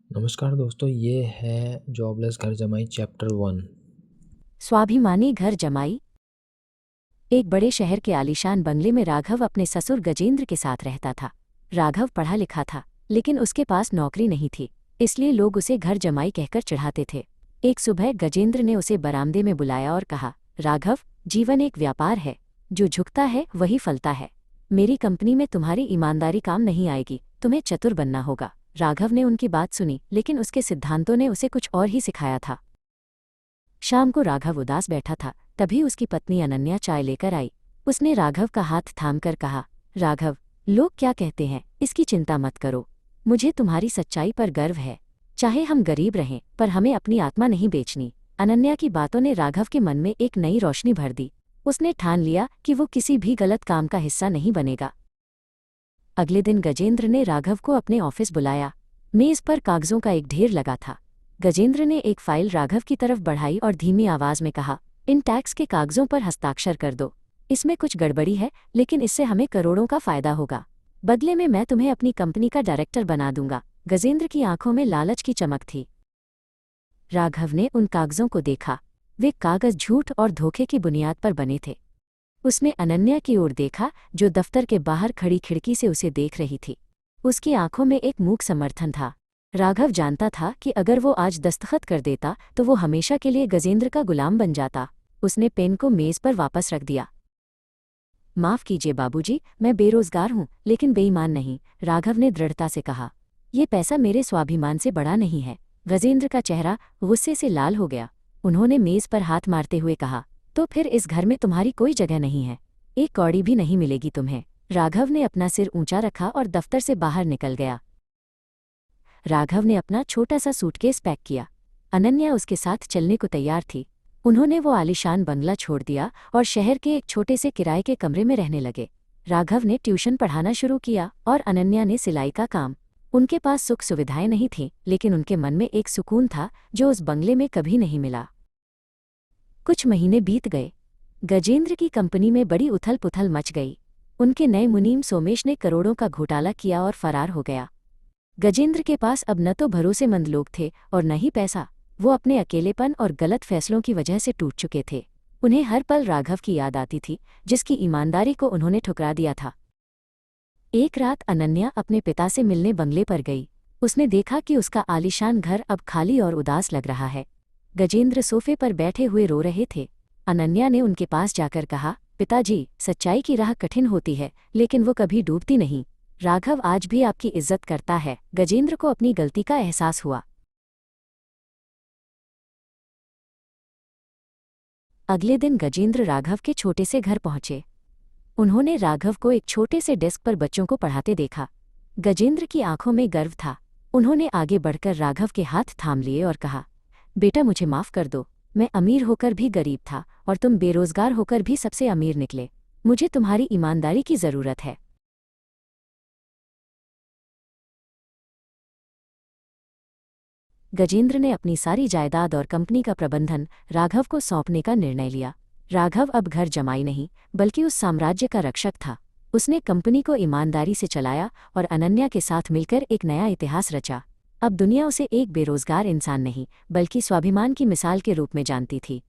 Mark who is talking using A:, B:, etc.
A: नमस्कार दोस्तों, ये है जॉबलेस घर जमाई चैप्टर 1।
B: स्वाभिमानी घर जमाई। एक बड़े शहर के आलीशान बंगले में राघव अपने ससुर गजेंद्र के साथ रहता था। राघव पढ़ा लिखा था, लेकिन उसके पास नौकरी नहीं थी, इसलिए लोग उसे घर जमाई कहकर चिढ़ाते थे। एक सुबह गजेंद्र ने उसे बरामदे में बुलाया और कहा, राघव, जीवन एक व्यापार है, जो झुकता है वही फलता है। मेरी कंपनी में तुम्हारी ईमानदारी काम नहीं आएगी, तुम्हें चतुर बनना होगा। राघव ने उनकी बात सुनी, लेकिन उसके सिद्धांतों ने उसे कुछ और ही सिखाया था। शाम को राघव उदास बैठा था, तभी उसकी पत्नी अनन्या चाय लेकर आई। उसने राघव का हाथ थामकर कहा, राघव, लोग क्या कहते हैं इसकी चिंता मत करो, मुझे तुम्हारी सच्चाई पर गर्व है। चाहे हम गरीब रहें, पर हमें अपनी आत्मा नहीं बेचनी। अनन्या की बातों ने राघव के मन में एक नई रोशनी भर दी। उसने ठान लिया कि वो किसी भी गलत काम का हिस्सा नहीं बनेगा। अगले दिन गजेंद्र ने राघव को अपने ऑफिस बुलाया। मेज पर कागजों का एक ढेर लगा था। गजेंद्र ने एक फाइल राघव की तरफ बढ़ाई और धीमी आवाज में कहा, इन टैक्स के कागजों पर हस्ताक्षर कर दो। इसमें कुछ गड़बड़ी है, लेकिन इससे हमें करोड़ों का फायदा होगा। बदले में मैं तुम्हें अपनी कंपनी का डायरेक्टर बना दूंगा। गजेंद्र की आंखों में लालच की चमक थी। राघव ने उन कागजों को देखा। वे कागज झूठ और धोखे की बुनियाद पर बने थे। उसने अनन्या की ओर देखा, जो दफ्तर के बाहर खड़ी खिड़की से उसे देख रही थी। उसकी आंखों में एक मूक समर्थन था। राघव जानता था कि अगर वो आज दस्तखत कर देता तो वो हमेशा के लिए गजेंद्र का गुलाम बन जाता। उसने पेन को मेज पर वापस रख दिया। माफ कीजिए बाबूजी, मैं बेरोजगार हूं, लेकिन बेईमान नहीं, राघव ने दृढ़ता से कहा। ये पैसा मेरे स्वाभिमान से बड़ा नहीं है। गजेंद्र का चेहरा गुस्से से लाल हो गया। उन्होंने मेज पर हाथ मारते हुए कहा, तो फिर इस घर में तुम्हारी कोई जगह नहीं है, एक कौड़ी भी नहीं मिलेगी तुम्हें। राघव ने अपना सिर ऊंचा रखा और दफ्तर से बाहर निकल गया। राघव ने अपना छोटा सा सूटकेस पैक किया। अनन्या उसके साथ चलने को तैयार थी। उन्होंने वो आलीशान बंगला छोड़ दिया और शहर के एक छोटे से किराए के कमरे में रहने लगे। राघव ने ट्यूशन पढ़ाना शुरू किया और अनन्या ने सिलाई का काम। उनके पास सुख सुविधाएं नहीं थीं, लेकिन उनके मन में एक सुकून था जो उस बंगले में कभी नहीं मिला। कुछ महीने बीत गए। गजेंद्र की कंपनी में बड़ी उथल पुथल मच गई। उनके नए मुनीम सोमेश ने करोड़ों का घोटाला किया और फरार हो गया। गजेंद्र के पास अब न तो भरोसेमंद लोग थे और न ही पैसा। वो अपने अकेलेपन और गलत फैसलों की वजह से टूट चुके थे। उन्हें हर पल राघव की याद आती थी, जिसकी ईमानदारी को उन्होंने ठुकरा दिया था। एक रात अनन्या अपने पिता से मिलने बंगले पर गई। उसने देखा कि उसका आलीशान घर अब खाली और उदास लग रहा है। गजेंद्र सोफे पर बैठे हुए रो रहे थे। अनन्या ने उनके पास जाकर कहा, पिताजी, सच्चाई की राह कठिन होती है, लेकिन वो कभी डूबती नहीं। राघव आज भी आपकी इज्जत करता है। गजेंद्र को अपनी गलती का एहसास हुआ। अगले दिन गजेंद्र राघव के छोटे से घर पहुंचे। उन्होंने राघव को एक छोटे से डेस्क पर बच्चों को पढ़ाते देखा। गजेंद्र की आंखों में गर्व था। उन्होंने आगे बढ़कर राघव के हाथ थाम लिए और कहा, बेटा, मुझे माफ कर दो। मैं अमीर होकर भी गरीब था और तुम बेरोजगार होकर भी सबसे अमीर निकले। मुझे तुम्हारी ईमानदारी की जरूरत है। गजेंद्र ने अपनी सारी जायदाद और कंपनी का प्रबंधन राघव को सौंपने का निर्णय लिया। राघव अब घर जमाई नहीं, बल्कि उस साम्राज्य का रक्षक था। उसने कंपनी को ईमानदारी से चलाया और अनन्या के साथ मिलकर एक नया इतिहास रचा। अब दुनिया उसे एक बेरोजगार इंसान नहीं, बल्कि स्वाभिमान की मिसाल के रूप में जानती थी।